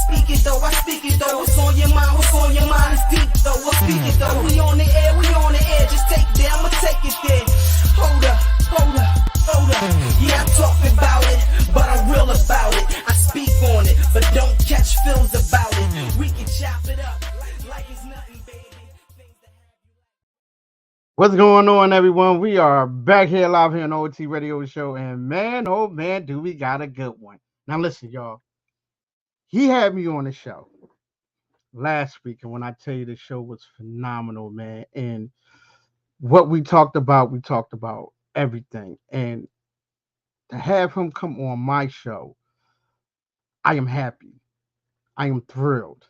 speak it though, what's on your mind is deep though, we'll speak it though. We on the air, just take it there, I'ma take it there. Hold up. Yeah, I talk about it, but I'm real about it. I speak on it, but don't catch films about it. We can chop it up like it's nothing, baby. What's going on, everyone? We are back here live here on the OT Radio Show, and man, oh man, do we got a good one. Now listen, y'all. He had me on the show last week, and when I tell you the show was phenomenal, man, and what we talked about everything. And to have him come on my show, I am happy. I am thrilled.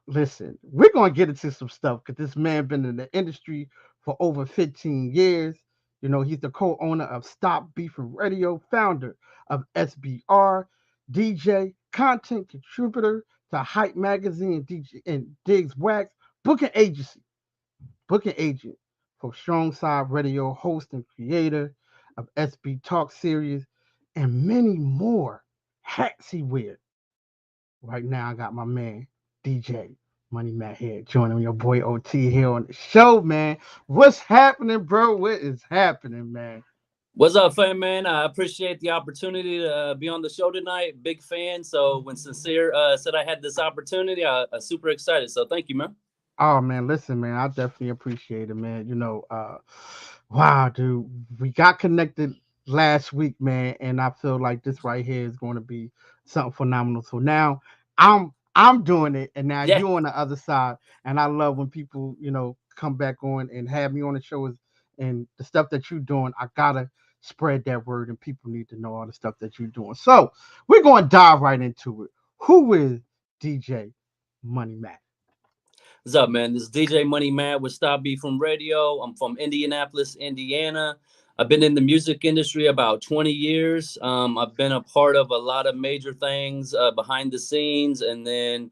Listen, we're going to get into some stuff because this man been in the industry for over 15 years. You know, he's the co-owner of StopBeefin Radio, founder of SBR, DJ, content contributor to Hype Magazine and Diggs Wax, booking agent for Strong Side Radio, host and creator of SB Talk series, and many more hats he wears. Right now, I got my man, DJ Money Matt here, joining your boy OT here on the show, man. What's happening, bro? What is happening, man? What's up, fan, man? I appreciate the opportunity to be on the show tonight. Big fan. So when Sincere said I had this opportunity, I'm super excited. So thank you, man. Oh, man, listen, man, I definitely appreciate it, man. You know, wow, dude, we got connected last week, man, and I feel like this right here is going to be something phenomenal. So now I'm doing it, and now you're on the other side, and I love when people, you know, come back on and have me on the show, and the stuff that you're doing. I gotta spread that word, and people need to know all the stuff that you're doing. So we're going to dive right into it. Who is DJ Money Matt? What's up, man? This is DJ Money Matt with StopBeefin Radio. I'm from Indianapolis, Indiana. I've been in the music industry about 20 years. I've been a part of a lot of major things behind the scenes. And then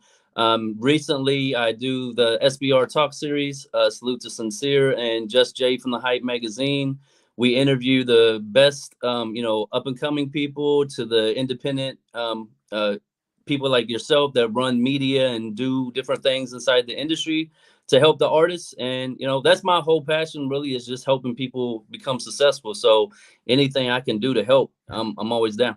recently I do the SBR Talk series, Salute to Sincere and Just Jay from the Hype Magazine. We interview the best, up and coming people to the independent people like yourself that run media and do different things inside the industry to help the artists. And, you know, that's my whole passion really, is just helping people become successful. So anything I can do to help, I'm always down.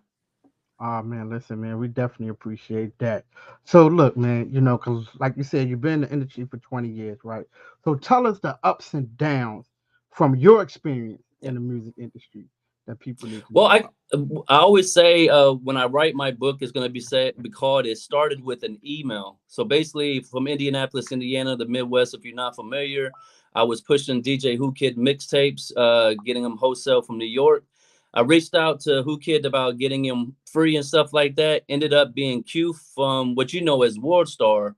Oh, man, listen, man, we definitely appreciate that. So look, man, you know, because like you said, you've been in the industry for 20 years, right? So tell us the ups and downs from your experience in the music industry that people need to know. Well, I always say when I write my book, it's going to be called It Started with an Email. So basically from Indianapolis, Indiana, the Midwest, if you're not familiar, I was pushing DJ Who Kid mixtapes, getting them wholesale from New York. I reached out to Who Kid about getting him free and stuff like that. Ended up being Q from what you know as World Star,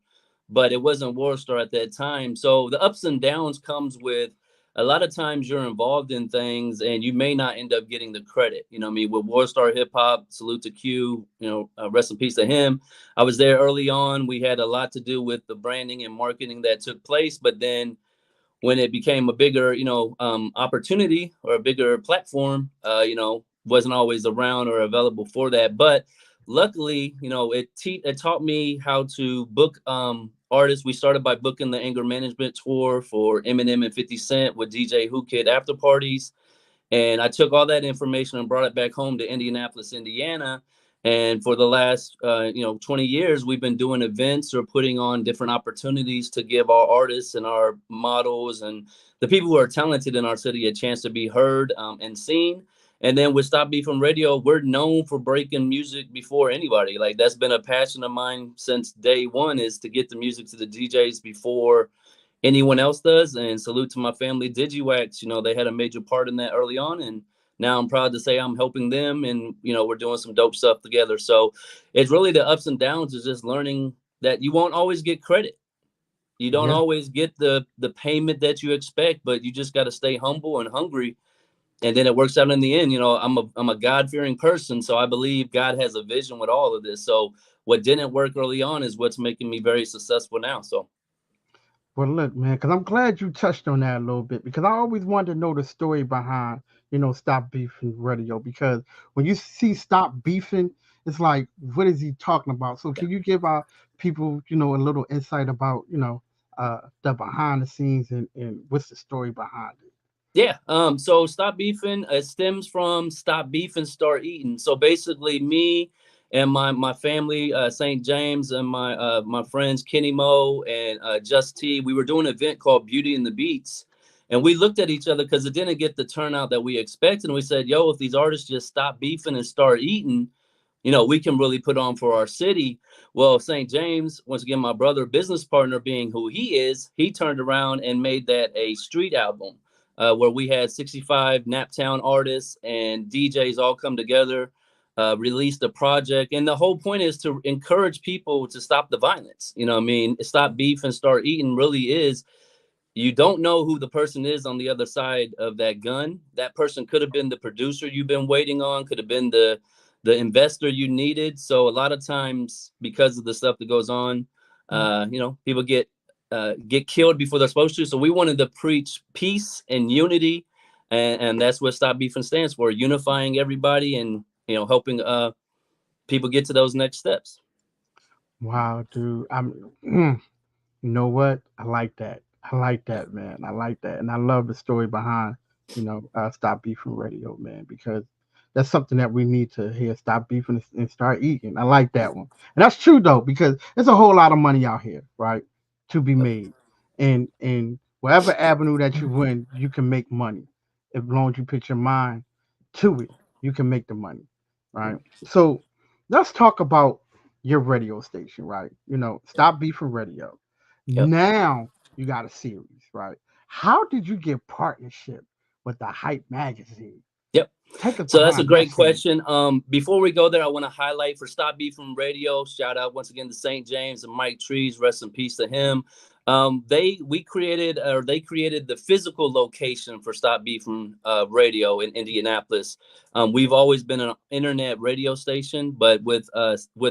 but it wasn't World Star at that time. So the ups and downs comes with a lot of times you're involved in things and you may not end up getting the credit. You know what I mean? With World Star Hip Hop, salute to Q, rest in peace to him. I was there early on. We had a lot to do with the branding and marketing that took place. But then when it became a bigger, opportunity or a bigger platform, wasn't always around or available for that. But luckily, it taught me how to book artists. We started by booking the anger management tour for Eminem and 50 Cent with DJ Who Kid after parties. And I took all that information and brought it back home to Indianapolis, Indiana. And for the last, 20 years, we've been doing events or putting on different opportunities to give our artists and our models and the people who are talented in our city a chance to be heard and seen. And then with StopBeefin Radio, we're known for breaking music before anybody. Like that's been a passion of mine since day one, is to get the music to the DJs before anyone else does. And salute to my family, DigiWax. They had a major part in that early on. And now I'm proud to say I'm helping them. And, we're doing some dope stuff together. So it's really the ups and downs, is just learning that you won't always get credit. You don't always get the payment that you expect, but you just got to stay humble and hungry. And then it works out in the end. I'm a God-fearing person, so I believe God has a vision with all of this. So what didn't work early on is what's making me very successful now. So, well, look, man, because I'm glad you touched on that a little bit, because I always wanted to know the story behind, StopBeefin Radio. Because when you see Stop Beefing, it's like, what is he talking about? So Yeah. can you give our people, a little insight about, the behind the scenes and what's the story behind it? Yeah. So Stop Beefing stems from Stop Beefing, Start Eating. So basically, me and my family, St. James, and my friends Kenny Mo and Just T, we were doing an event called Beauty and the Beats, and we looked at each other because it didn't get the turnout that we expected. And we said, "Yo, if these artists just stop beefing and start eating, we can really put on for our city." Well, St. James, once again, my brother, business partner being who he is, he turned around and made that a street album where we had 65 Naptown artists and DJs all come together, released a project. And the whole point is to encourage people to stop the violence. You know what I mean? Stop beef and start eating really is, you don't know who the person is on the other side of that gun. That person could have been the producer you've been waiting on, could have been the investor you needed. So a lot of times, because of the stuff that goes on, people get killed before they're supposed to. So we wanted to preach peace and unity, and that's what Stop Beefing stands for: unifying everybody and helping people get to those next steps. Wow, dude. You know what? I like that. I like that, man. I like that. And I love the story behind, Stop Beefing Radio, man, because that's something that we need to hear. Stop beefing and start eating. I like that one. And that's true, though, because there's a whole lot of money out here, right, to be made. And whatever avenue that you win, you can make money. As long as you put your mind to it, you can make the money, right? So let's talk about your radio station, right? Stop Beefing Radio. Yep. Now you got a series, right? How did you get partnership with the Hype magazine? Yep. Take us So that's a behind that great scene. question. Before we go there, I want to highlight for Stop Beefing Radio. Shout out once again to St. James and Mike Trees. Rest in peace to him. They created the physical location for Stop Beefing Radio in Indianapolis. We've always been an internet radio station, but with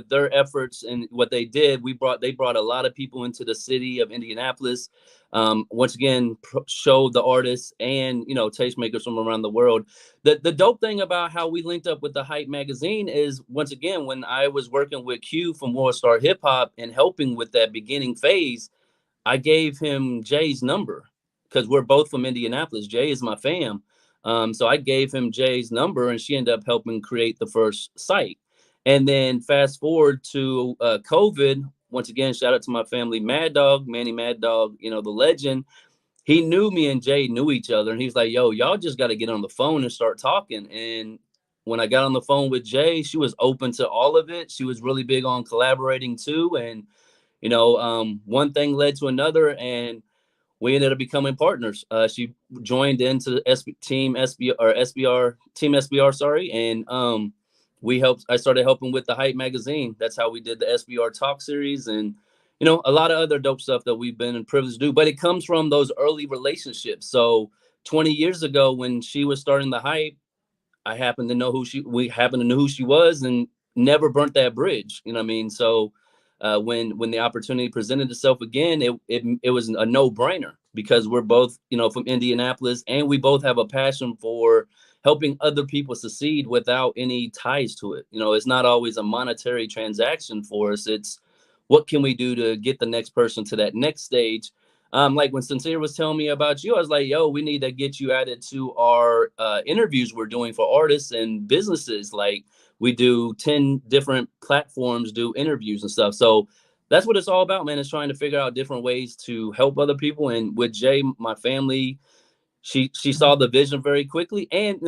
their efforts and what they did, they brought a lot of people into the city of Indianapolis. Once again, showed the artists and tastemakers from around the world. The dope thing about how we linked up with the Hype magazine is, once again, when I was working with Q from World Star Hip Hop and helping with that beginning phase, I gave him Jay's number because we're both from Indianapolis. Jay is my fam. So I gave him Jay's number, and she ended up helping create the first site. And then fast forward to COVID. Once again, shout out to my family, Mad Dog, Manny Mad Dog, the legend. He knew me and Jay knew each other, and he's like, "Yo, y'all just got to get on the phone and start talking." And when I got on the phone with Jay, she was open to all of it. She was really big on collaborating too, and one thing led to another, and we ended up becoming partners. She joined into Team SBR, sorry, and we helped. I started helping with the Hype magazine. That's how we did the SBR Talk series, and a lot of other dope stuff that we've been privileged to do. But it comes from those early relationships. So 20 years ago, when she was starting the Hype, we happened to know who she was, and never burnt that bridge. You know what I mean? So when the opportunity presented itself again, it was a no-brainer because we're both from Indianapolis, and we both have a passion for helping other people succeed without any ties to it. It's not always a monetary transaction for us. It's what can we do to get the next person to that next stage. Like when Sincere was telling me about you, I was like, "Yo, we need to get you added to our interviews we're doing for artists and businesses. Like we do 10 different platforms, do interviews and stuff." So that's what it's all about, man. Is trying to figure out different ways to help other people. And with Jay, my family, she saw the vision very quickly. And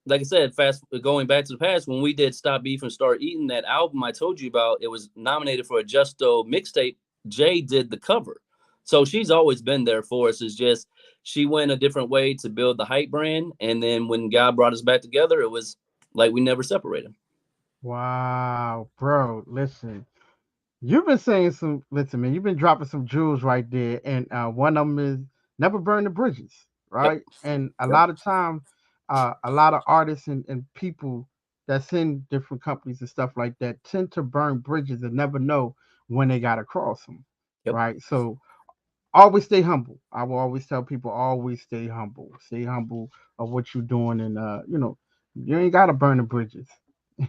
like I said, fast going back to the past, when we did Stop Beef and Start Eating, that album I told you about, it was nominated for a Justo mixtape. Jay did the cover. So she's always been there for us. It's just she went a different way to build the Hype brand. And then when God brought us back together, it was like we never separated. Wow, bro. Listen, you've been saying listen, man, you've been dropping some jewels right there. And one of them is never burn the bridges, Yep. right? And a Yep. lot of time, a lot of artists and people that's in different companies and stuff like that tend to burn bridges and never know when they got to cross them, Yep. right? So always stay humble. I will always tell people always stay humble. Stay humble of what you're doing, and you ain't gotta burn the bridges.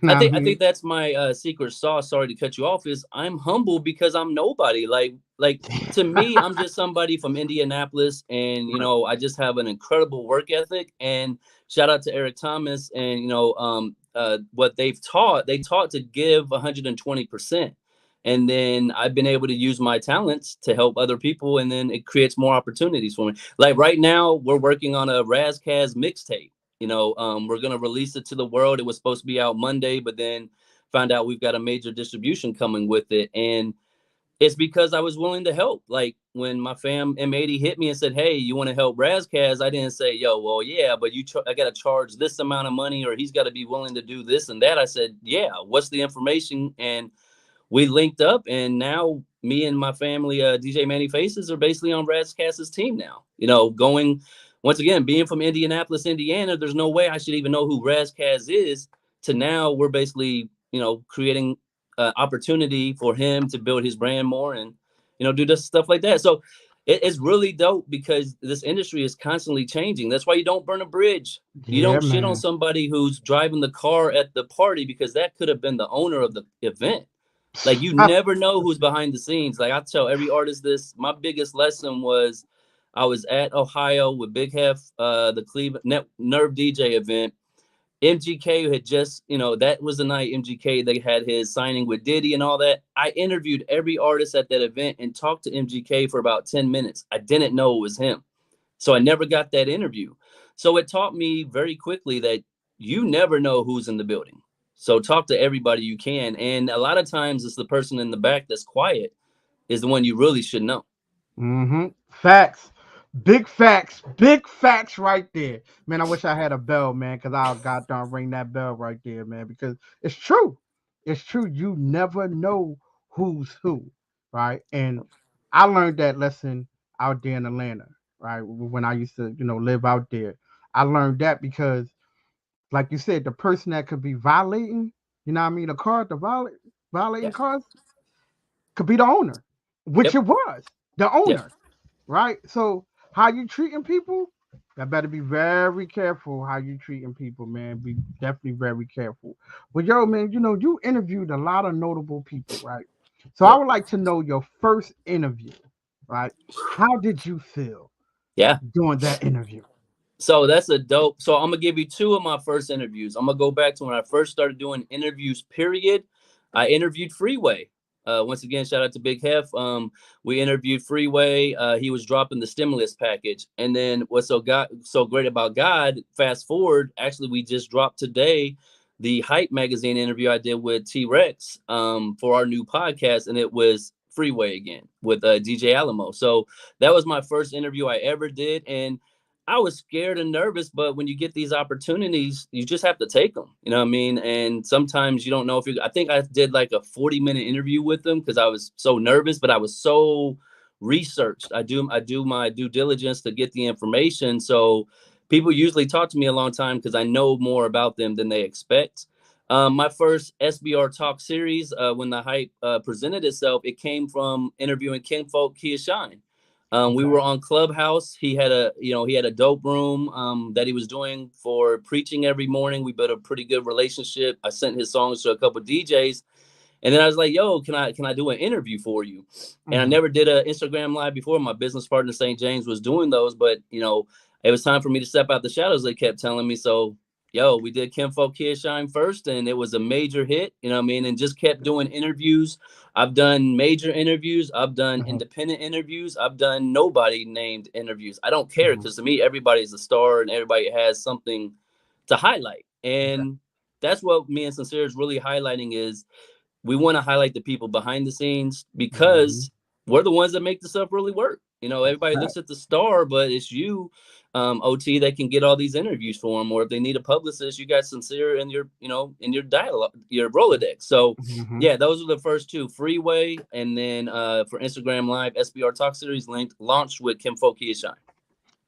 I think that's my secret sauce. Sorry to cut you off. Is I'm humble because I'm nobody. Like to me, I'm just somebody from Indianapolis, and you know, I just have an incredible work ethic. And shout out to Eric Thomas, and you know, what they've taught. They taught to give 120%, and then I've been able to use my talents to help other people, and then it creates more opportunities for me. Like right now, we're working on a Razkaz mixtape. You know, we're gonna release it to the world. It was supposed to be out Monday, but then found out we've got a major distribution coming with it, and it's because I was willing to help. Like when my fam M80 hit me and said, "Hey, you want to help Razkaz?" I didn't say, "Yo, well, yeah, but I got to charge this amount of money, or he's got to be willing to do this and that." I said, "Yeah, what's the information?" And we linked up, and now me and my family, DJ Manny Faces, are basically on Razkaz's team now. You know, going once again, being from Indianapolis, Indiana, there's no way I should even know who Razkaz is. To now, we're basically, you know, creating opportunity for him to build his brand more, and you know, do this stuff like that. So it's really dope because this industry is constantly changing. That's why you don't burn a bridge. You Yeah, don't shit on man. somebody who's driving the car at the party, because that could have been the owner of the event. Like you never know who's behind the scenes. Like I tell every artist this. My biggest lesson was I was at Ohio with Big Hef, the Cleveland Nerve DJ event. MGK had just, you know, that was the night MGK, they had his signing with Diddy and all that. I interviewed every artist at that event and talked to MGK for about 10 minutes. I didn't know it was him. So I never got that interview. So it taught me very quickly that you never know who's in the building. So talk to everybody you can. And a lot of times it's the person in the back that's quiet is the one you really should know. Mm-hmm. Big facts right there, man. I wish I had a bell, man, because I'll goddamn ring that bell right there, man, because it's true. It's true. You never know who's who, right? And I learned that lesson out there in Atlanta, right? When I used to, live out there, I learned that because, like you said, the person that could be violating, a car, violating Yeah. cars, could be the owner, which Yep. it was the Yeah. owner, right? So how you treating people, you better be very careful how you treating people, man. Be definitely very careful. But yo, man, you interviewed a lot of notable people, right? So I Yep. would like to know your first interview, right? How did you feel Yeah. doing that interview? So that's a dope. So I'm gonna give you two of my first interviews. I'm gonna go back to when I first started doing interviews. Period. I interviewed Freeway. Once again, shout out to Big Hef. We interviewed Freeway. He was dropping the stimulus package, and then what's so great about God? Fast forward, actually, we just dropped today the Hype magazine interview I did with T Rex for our new podcast, and it was Freeway again with DJ Alamo. So that was my first interview I ever did, and I was scared and nervous, but when you get these opportunities, you just have to take them. You know what I mean? And sometimes you don't know if I think I did like a 40-minute interview with them because I was so nervous, but I was so researched. I do my due diligence to get the information. So people usually talk to me a long time because I know more about them than they expect. My first SBR Talk series, when the Hype presented itself, it came from interviewing Kinfolk Kia Shine. We Okay. were on Clubhouse. He had a dope room that he was doing for preaching every morning. We built a pretty good relationship. I sent his songs to a couple of DJs, and then I was like, "Yo, can I do an interview for you?" And I Mhm. never did an Instagram live before. My business partner St. James was doing those, but it was time for me to step out the shadows. They kept telling me so. Yo, we did Kinfolk Kid Shine first, and it was a major hit. You know what I mean? And just kept doing interviews. I've done major interviews. I've done Mhm. independent interviews. I've done nobody named interviews. I don't care Mhm. because to me, everybody's a star and everybody has something to highlight. And that's what me and Sincere is really highlighting is we want to highlight the people behind the scenes Mhm. because we're the ones that make the stuff really work. That's Everybody fact. looks at the star, but it's you, OT, that can get all these interviews for them. Or if they need a publicist, you got Sincere in your dialogue, your Rolodex. So Mhm. yeah, those are the first two: Freeway, and then for Instagram Live, SBR Talk Series linked launched with Kim Fokia Shine.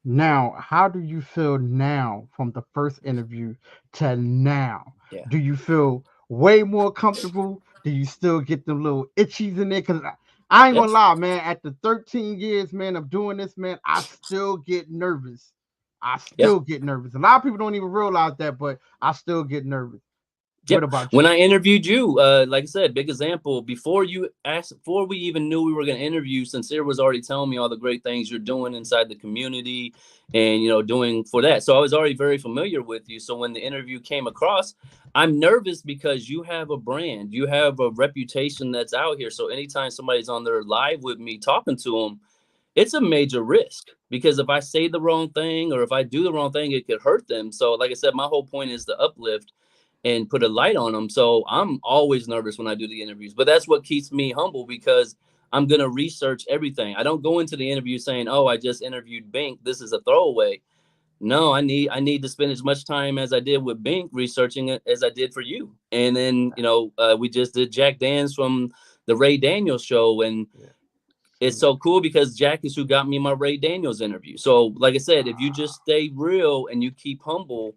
Now, how do you feel now from the first interview to now? Yeah. Do you feel way more comfortable? Do you still get them little itchies in there? Because I ain't Yeah. gonna lie, man. After 13 years, man, of doing this, man, I still get nervous. I Yeah. still get nervous. A lot of people don't even realize that, but I still get nervous. What about when you? I interviewed you, like I said, big example, before we even knew we were going to interview, Sincere was already telling me all the great things you're doing inside the community and, doing for that. So I was already very familiar with you. So when the interview came across, I'm nervous because you have a brand, you have a reputation that's out here. So anytime somebody's on their live with me talking to them, it's a major risk, because if I say the wrong thing or if I do the wrong thing, it could hurt them. So like I said, my whole point is to uplift and put a light on them. So I'm always nervous when I do the interviews, but that's what keeps me humble, because I'm going to research everything. I don't go into the interview saying, oh, I just interviewed Bink, this is a throwaway. No, I need to spend as much time as I did with Bink researching it as I did for you. And then, we just did Jack Daniels from the Ray Daniels show. And it's so cool because Jack is who got me my Ray Daniels interview. So like I said, if you just stay real and you keep humble,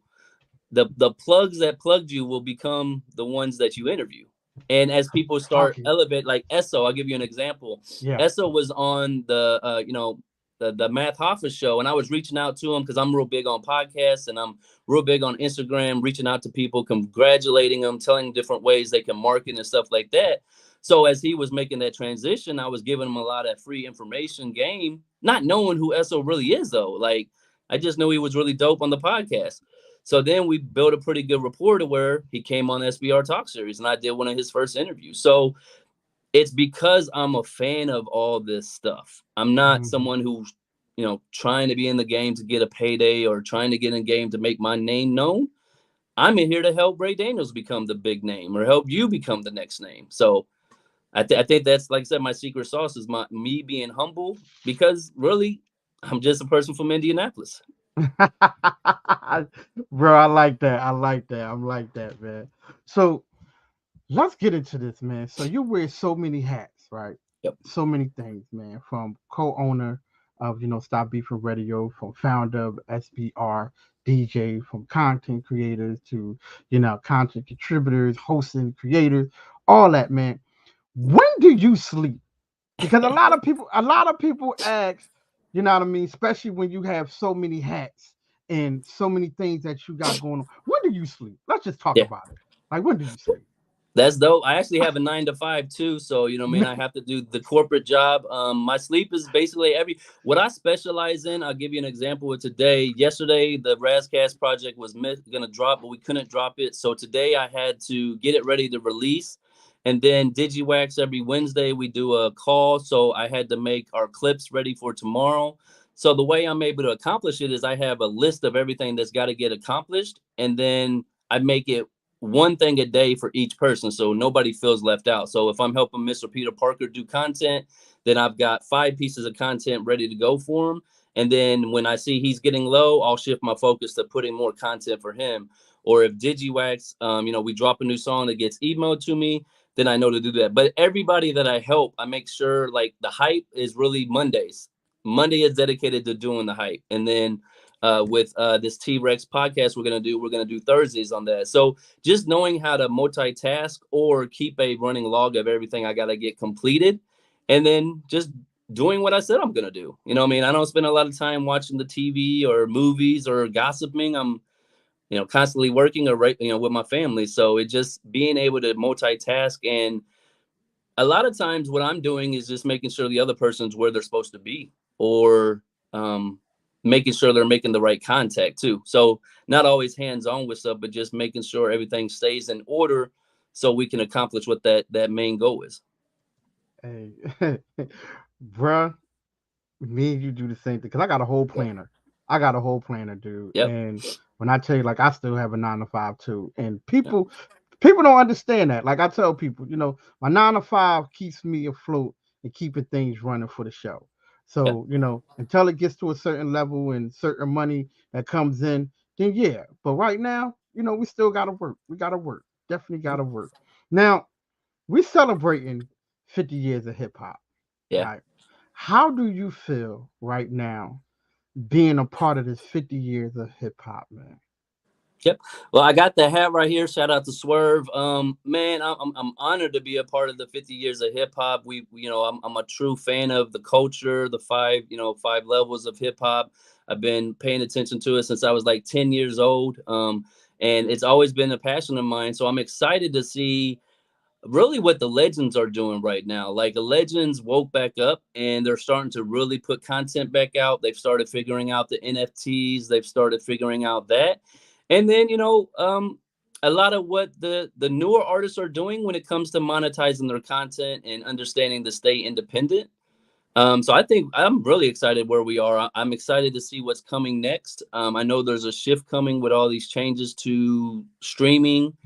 the plugs that plugged you will become the ones that you interview. And as people start elevate, like Esso, I'll give you an example. Yeah. Esso was on the Matt Hoffa show, and I was reaching out to him because I'm real big on podcasts and I'm real big on Instagram, reaching out to people, congratulating them, telling different ways they can market and stuff like that. So as he was making that transition, I was giving him a lot of free information game, not knowing who Esso really is though. Like, I just knew he was really dope on the podcast. So then we built a pretty good rapport to where he came on the SBR Talk Series and I did one of his first interviews. So it's because I'm a fan of all this stuff. I'm not someone who's, trying to be in the game to get a payday or trying to get in the game to make my name known. I'm in here to help Ray Daniels become the big name or help you become the next name. So I think that's, like I said, my secret sauce is me being humble, because really I'm just a person from Indianapolis. Bro, I like that. I'm like that, man. So let's get into this, man. So you wear so many hats, right? Yep. So many things, man. From co-owner of, StopBeefin Radio, from founder of SBR, DJ, from content creators to, content contributors, hosting, creators, all that, man. When do you sleep? Because a lot of people ask, you know what I mean, especially when you have so many hats and so many things that you got going on. When do you sleep? Let's just talk about it. Like, when do you sleep? That's dope. I actually have a 9 to 5 too. So, I have to do the corporate job. My sleep is basically what I specialize in. I'll give you an example of today. Yesterday, the Razcast project was going to drop, but we couldn't drop it. So today I had to get it ready to release. And then DigiWax every Wednesday, we do a call. So I had to make our clips ready for tomorrow. So the way I'm able to accomplish it is I have a list of everything that's got to get accomplished. And then I make it one thing a day for each person, so nobody feels left out. So if I'm helping Mr. Peter Parker do content, then I've got 5 pieces of content ready to go for him. And then when I see he's getting low, I'll shift my focus to putting more content for him. Or if DigiWax, we drop a new song that gets emailed to me, then I know to do that. But everybody that I help, I make sure, like, the hype is really Mondays. Monday is dedicated to doing the hype. And then with this T-Rex podcast we're gonna do Thursdays on that. So just knowing how to multitask or keep a running log of everything I gotta get completed, and then just doing what I said I'm gonna do. I don't spend a lot of time watching the TV or movies or gossiping. I'm constantly working or with my family. So it just being able to multitask, and a lot of times what I'm doing is just making sure the other person's where they're supposed to be, or making sure they're making the right contact too. So not always hands-on with stuff, but just making sure everything stays in order so we can accomplish what that main goal is. Hey, bruh, me and you do the same thing, because I got a whole planner. Dude. Yep. And when I tell you, like, I still have a 9 to 5 too. And people don't understand that. Like, I tell people, my 9 to 5 keeps me afloat and keeping things running for the show. So, until it gets to a certain level and certain money that comes in, then yeah. But right now, we still got to work. We got to work. Definitely got to work. Now, we're celebrating 50 years of hip hop. Yeah. Right? How do you feel right now being a part of this 50 years of hip hop, man? Yep. Well, I got the hat right here. Shout out to Swerve. Man, I'm honored to be a part of the 50 years of hip hop. I'm a true fan of the culture, the 5 levels of hip hop. I've been paying attention to it since I was like 10 years old. and it's always been a passion of mine. So I'm excited to see really what the legends are doing right now. Like the legends woke back up and they're starting to really put content back out. They've started figuring out the NFTs. They've started figuring out that. And then, a lot of what the newer artists are doing when it comes to monetizing their content and understanding to stay independent. So I think I'm really excited where we are. I'm excited to see what's coming next. I know there's a shift coming with all these changes to streaming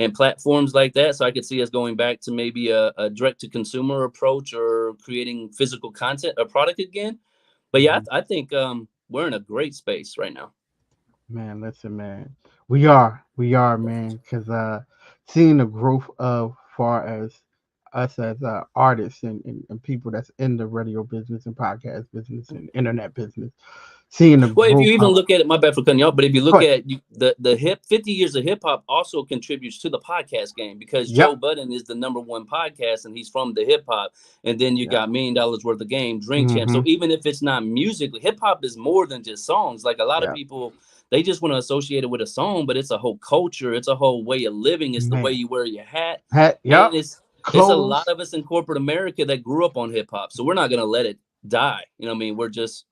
and platforms like that. So I could see us going back to maybe a direct to consumer approach or creating physical content, a product again. But yeah, I think we're in a great space right now. Man, listen, man. We are, man, because seeing the growth of far as us as artists and people that's in the radio business and podcast business and internet business, seeing the Well, if growth you even of look at it, my bad for cutting you off, but if you look but at the hip 50 years of hip hop also contributes to the podcast game because Joe yep, Budden is the #1 podcast and he's from the hip hop. And then you yep, got $1 million worth of game, Drink Champ. mm-hmm, So even if it's not musically, hip hop is more than just songs. Like a lot of yep, people, they just want to associate it with a song, but it's a whole culture, it's a whole way of living, it's the way man. you wear your hat. And Yep, it's a lot clothes. of us in corporate America that grew up on hip hop. So we're not gonna let it die. You know what I mean? We're just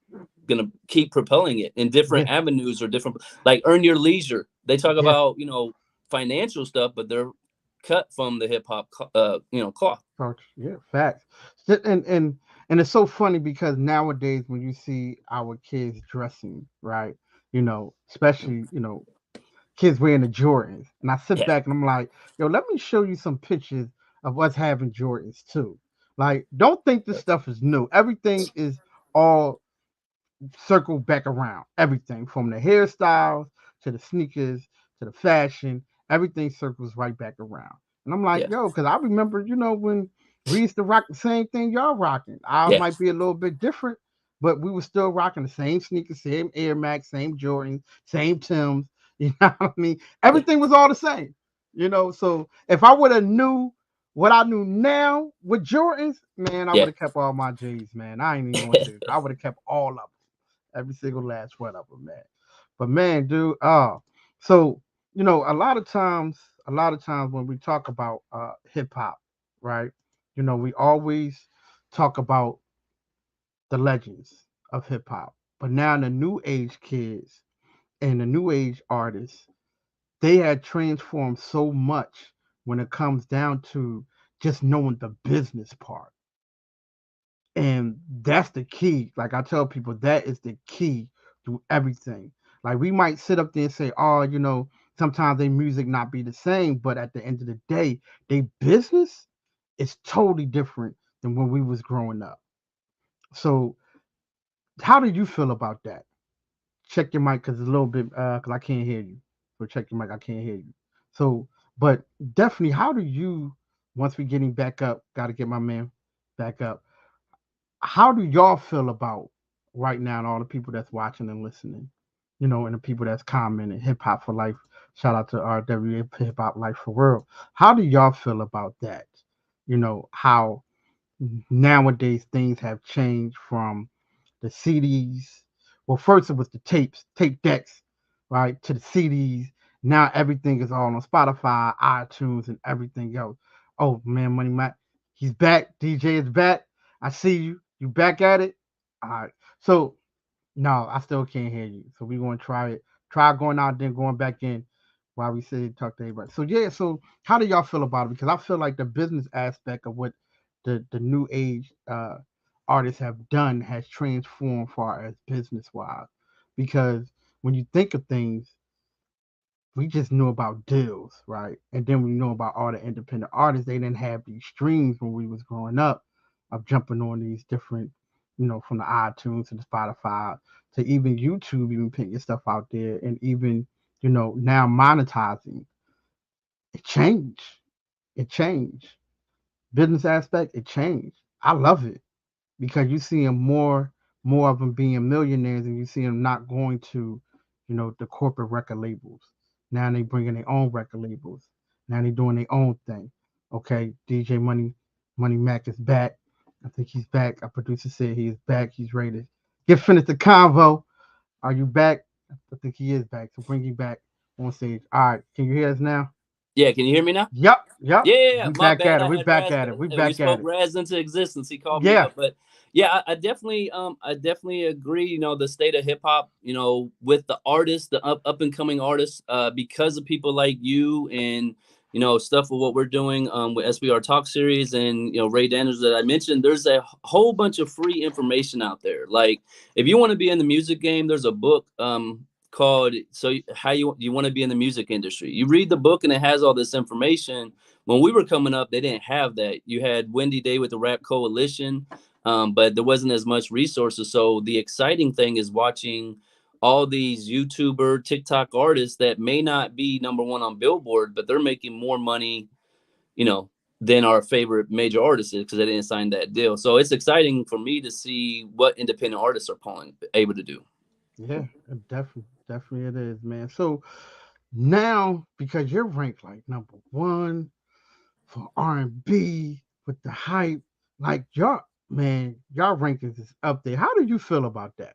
gonna keep propelling it in different Yeah, avenues or different, like Earn Your Leisure. They talk yeah. about financial stuff, but they're cut from the hip hop cloth. Yeah, facts. And it's so funny because nowadays when you see our kids dressing, right, especially, kids wearing the Jordans. And I sit Yeah, back and I'm like, yo, let me show you some pictures of us having Jordans too. Like, don't think this stuff is new. Everything is all circle back around. Everything from the hairstyles to the sneakers to the fashion, everything circles right back around. And I'm like, yeah, yo, because I remember, when we used to rock the same thing y'all rocking. Ours yeah, might be a little bit different, but we were still rocking the same sneakers, same Air Max, same Jordans, same Tims. You know what I mean? yeah, Everything was all the same. So if I would have knew what I knew now with Jordans, man, I would yeah. have kept all my J's, man. I ain't even gonna say I would have kept all of them, every single last one of them, man. But man, dude, so a lot of times when we talk about hip hop, right? We always talk about the legends of hip hop. But now the new age kids and the new age artists, they had transformed so much when it comes down to just knowing the business part. And that's the key. Like I tell people, that is the key to everything. Like we might sit up there and say, oh, sometimes their music not be the same, but at the end of the day, their business is totally different than when we was growing up. So how do you feel about that? Check your mic because it's a little bit because I can't hear you. So check your mic, I can't hear you. So, but definitely, how do you once we getting back up, gotta get my man back up. How do y'all feel about right now and all the people that's watching and listening, and the people that's commenting, hip hop for life? Shout out to RW Hip Hop Life for World. How do y'all feel about that? How nowadays things have changed from the CDs. Well, first it was the tape decks, right, to the CDs. Now everything is all on Spotify, iTunes, and everything else. Oh man, Money Mac, he's back. DJ is back. I see you. You back at it. All right. So no, I still can't hear you. So we're gonna try it. Try going out, then going back in while we say talk to everybody. So yeah, so how do y'all feel about it? Because I feel like the business aspect of what the new age artists have done has transformed far as business wise. Because when you think of things, we just knew about deals, right? And then we know about all the independent artists. They didn't have these streams when we was growing up of jumping on these different, from the iTunes to the Spotify to even YouTube, even putting your stuff out there, and even now monetizing. It changed. It changed. Business aspect, it changed. I love it because you see them more of them being millionaires, and you see them not going to, the corporate record labels. Now they bringing their own record labels. Now they doing their own thing. Okay, DJ Money Mac is back. I think he's back. Our producer said he is back. He's ready to get finished the convo. Are you back? I think he is back. So bring you back on stage. All right, can you hear us now? Yeah, can you hear me now? Yep, yep. Yeah, We my back bad. at it. I We had back Raz. at it. We We back at spoke it. Raz into existence. He called me Yeah. up, but yeah, I definitely agree. You know, the state of hip hop. You know, with the artists, the up and coming artists, because of people like you and you know stuff with what we're doing with SBR Talk Series and you know Ray Daniels that I mentioned. There's a whole bunch of free information out there. Like if you want to be in the music game, there's a book called "So How You Want to Be in the Music Industry." You read the book and it has all this information. When we were coming up, they didn't have that. You had Wendy Day with the Rap Coalition, but there wasn't as much resources. So the exciting thing is watching all these YouTuber, TikTok artists that may not be number one on Billboard, but they're making more money, you know, than our favorite major artists because they didn't sign that deal. So it's exciting for me to see what independent artists are able to do. Yeah, definitely it is, man. So now because you're ranked like number one for R&B with the hype, like y'all rankings is up there. How do you feel about that?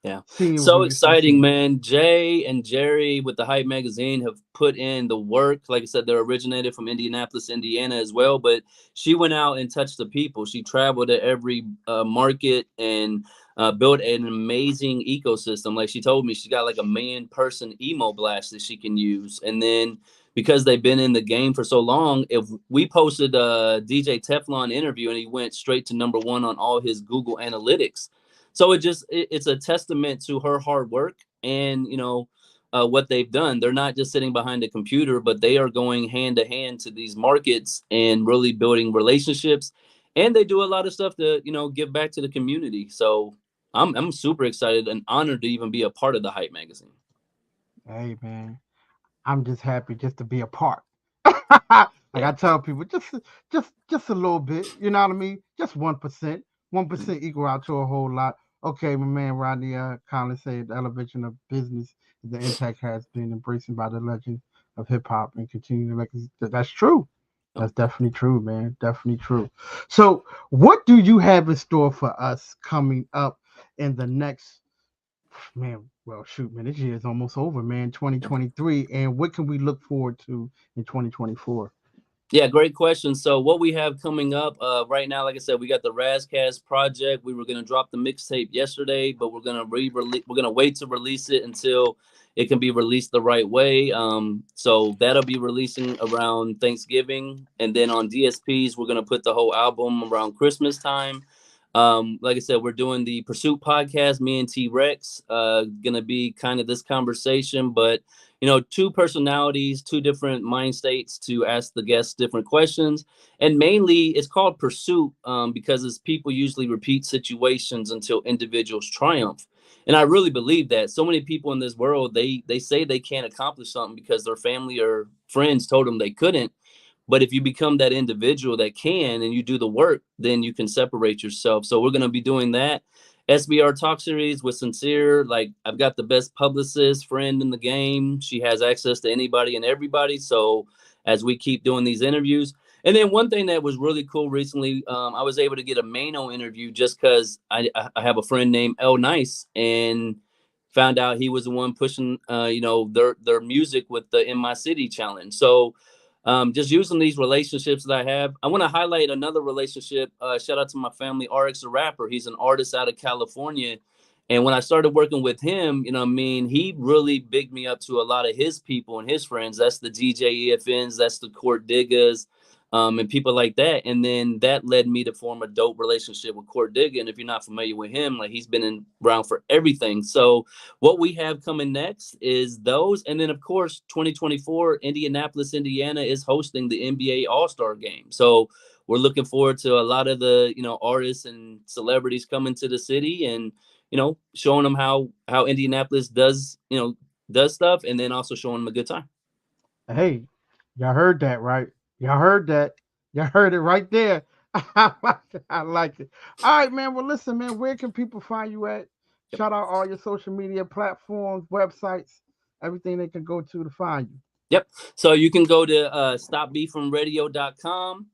Yeah. Seeing So where you start exciting, seeing. man. Jay and Jerry with the Hype magazine have put in the work. Like I said, they're originated from Indianapolis, Indiana as well. But she went out and touched the people. She traveled to every market and built an amazing ecosystem. Like she told me, she's got like a million person emo blast that she can use. And then because they've been in the game for so long, if we posted a DJ Teflon interview and he went straight to number one on all his Google Analytics. So it's a testament to her hard work and you know what they've done. They're not just sitting behind a computer, but they are going hand to hand to these markets and really building relationships. And they do a lot of stuff to you know give back to the community. So I'm super excited and honored to even be a part of the Hype magazine. Hey man, I'm just happy just to be a part. Like Yeah. I tell people, just a little bit. You know what I mean? Just 1%. 1% equal out to a whole lot. Okay, my man Rodney Collins said the elevation of business, the impact has been embraced by the legend of hip hop and continue like that's true. That's definitely true, man. Definitely true. So, what do you have in store for us coming up in the next man? Well, shoot, man, this year is almost over, man. 2023, and what can we look forward to in 2024? Yeah, great question. So what we have coming up right now, like I said, we got the Razcast project. We were gonna drop the mixtape yesterday, but we're gonna wait to release it until it can be released the right way. So that'll be releasing around Thanksgiving, and then on DSPs, we're gonna put the whole album around Christmas time. Like I said, we're doing the Pursuit podcast. Me and T Rex gonna be kind of this conversation, but you know, two personalities, two different mind states to ask the guests different questions. And mainly it's called Pursuit because it's people usually repeat situations until individuals triumph. And I really believe that so many people in this world, they say they can't accomplish something because their family or friends told them they couldn't. But if you become that individual that can and you do the work, then you can separate yourself. So we're going to be doing that. SBR Talk Series with Sincere. Like I've got the best publicist friend in the game. She has access to anybody and everybody. So as we keep doing these interviews. And then one thing that was really cool recently, I was able to get a Mano interview just because I have a friend named El Nice and found out he was the one pushing, you know, their music with the In My City challenge. So just using these relationships that I have. I want to highlight another relationship. Shout out to my family, RX the rapper. He's an artist out of California. And when I started working with him, you know what I mean, he really bigged me up to a lot of his people and his friends. That's the DJ EFNs, that's the Court Diggers, and people like that. And then that led me to form a dope relationship with Court Digger. And if you're not familiar with him, like he's been around for everything. So what we have coming next is those. And then, of course, 2024, Indianapolis, Indiana is hosting the NBA All-Star game. So we're looking forward to a lot of the, you know, artists and celebrities coming to the city and, you know, showing them how Indianapolis does, you know, does stuff and then also showing them a good time. Hey, y'all heard that, right? Y'all heard that. Y'all heard it right there. I like it. I like it. All right, man. Well, listen, man, where can people find you at? Shout out all your social media platforms, websites, everything they can go to find you. Yep. So you can go to StopBeefin Radio.com.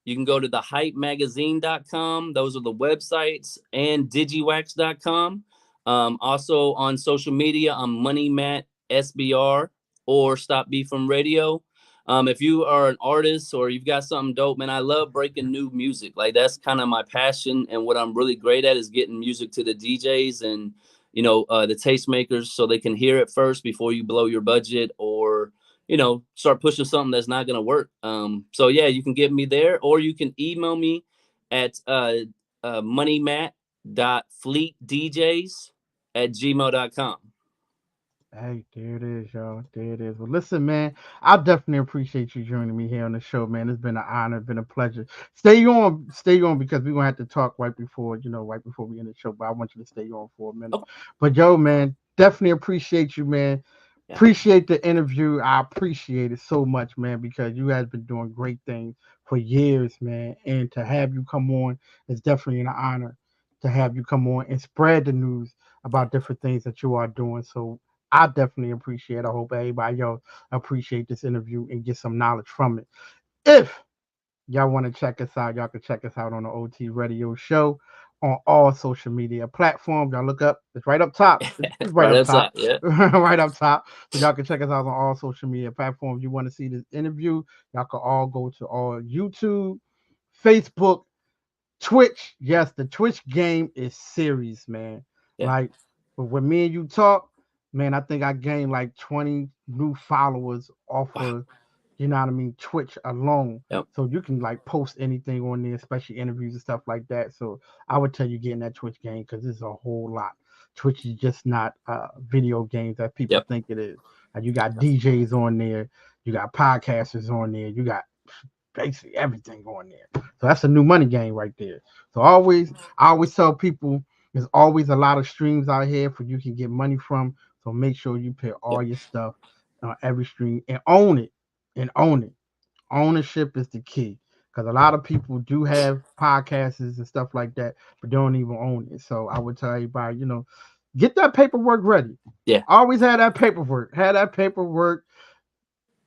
You can go to thehypemagazine.com. Those are the websites and digiwax.com. Also on social media, I'm MoneyMatt SBR or StopBeefin Radio. If you are an artist or you've got something dope, man, I love breaking new music. Like that's kind of my passion, and what I'm really great at is getting music to the DJs and the tastemakers, so they can hear it first before you blow your budget or start pushing something that's not gonna work. So yeah, you can get me there, or you can email me at moneymat.fleetdjs@gmail.com. Hey, there it is, y'all. There it is. Well, listen, man, I definitely appreciate you joining me here on the show, man. It's been an honor, it's been a pleasure. Stay on, because we're gonna have to talk right before we end the show. But I want you to stay on for a minute. Okay. But yo, man, definitely appreciate you, man. Yeah. Appreciate the interview. I appreciate it so much, man, because you guys been doing great things for years, man. And to have you come on is definitely an honor to have you come on and spread the news about different things that you are doing. So I definitely appreciate it. I hope everybody else appreciate this interview and get some knowledge from it. If y'all want to check us out, y'all can check us out on the OT Radio Show on all social media platforms. Y'all look up, it's right up top. It's right up top. Yeah. Right up top. So y'all can check us out on all social media platforms. You want to see this interview, y'all can all go to all YouTube, Facebook, Twitch. Yes, the Twitch game is serious, man. Yeah. Like when me and you talk, man, I think I gained like 20 new followers off of, Twitch alone. Yep. So you can like post anything on there, especially interviews and stuff like that. So I would tell you get in that Twitch game because it's a whole lot. Twitch is just not video games that people think it is. And you got DJs on there, you got podcasters on there, you got basically everything on there. So that's a new money game right there. So I always tell people there's always a lot of streams out here for you can get money from. So make sure you put all your stuff on every stream and own it. Ownership is the key, because a lot of people do have podcasts and stuff like that, but don't even own it. So I would tell everybody, get that paperwork ready. Yeah. Always have that paperwork.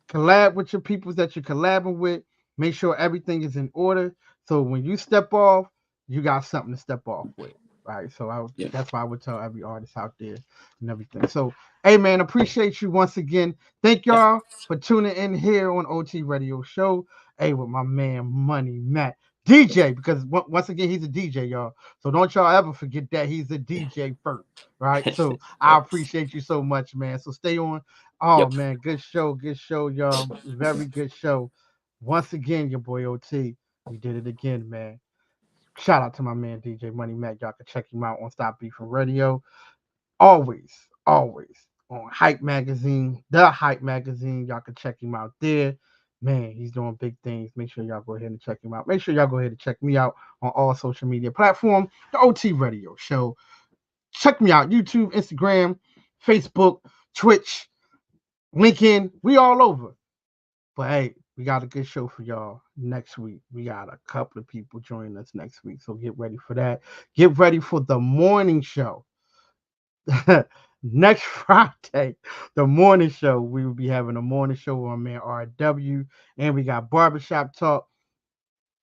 Collab with your people that you're collabing with. Make sure everything is in order. So when you step off, you got something to step off with. Right. So that's why I would tell every artist out there and everything. So, hey, man, appreciate you once again. Thank y'all for tuning in here on OT Radio Show. Hey, with my man, Money Matt. DJ, because once again, he's a DJ, y'all. So don't y'all ever forget that he's a DJ first. Right. So I appreciate you so much, man. So stay on. Oh, man, good show, y'all. Very good show. Once again, your boy OT. We did it again, man. Shout out to my man DJ Money Mac. Y'all can check him out on StopBeefin Radio. Always on Hype Magazine, the Hype Magazine. Y'all can check him out there. Man, he's doing big things. Make sure y'all go ahead and check him out. Make sure y'all go ahead and check me out on all social media platforms. The OT Radio Show. Check me out. YouTube, Instagram, Facebook, Twitch, LinkedIn. We all over. But hey, we got a good show for y'all next week. We got a couple of people joining us next week. So get ready for that. Get ready for the morning show. Next Friday, the morning show. We will be having a morning show with our man RW. And we got barbershop talk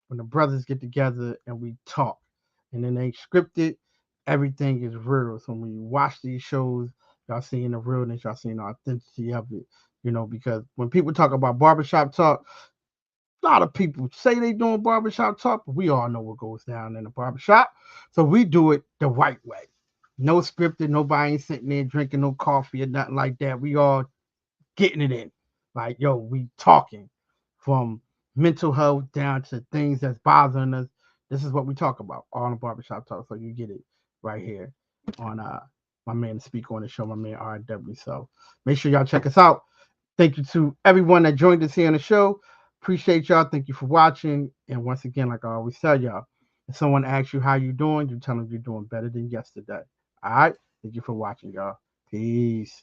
when the brothers get together and we talk. And then they scripted. Everything is real. So when you watch these shows, y'all seeing the realness, y'all seeing the authenticity of it. Because when people talk about barbershop talk, a lot of people say they doing barbershop talk, but we all know what goes down in the barbershop. So we do it the right way. No scripted, nobody ain't sitting there drinking no coffee or nothing like that. We all getting it in. Like, yo, we talking from mental health down to things that's bothering us. This is what we talk about on the barbershop talk. So you get it right here on my man Speak on the Show, my man RW. So make sure y'all check us out. Thank you to everyone that joined us here on the show. Appreciate y'all. Thank you for watching. And once again, like I always tell y'all, if someone asks you how you doing, you tell them you're doing better than yesterday. All right? Thank you for watching, y'all. Peace.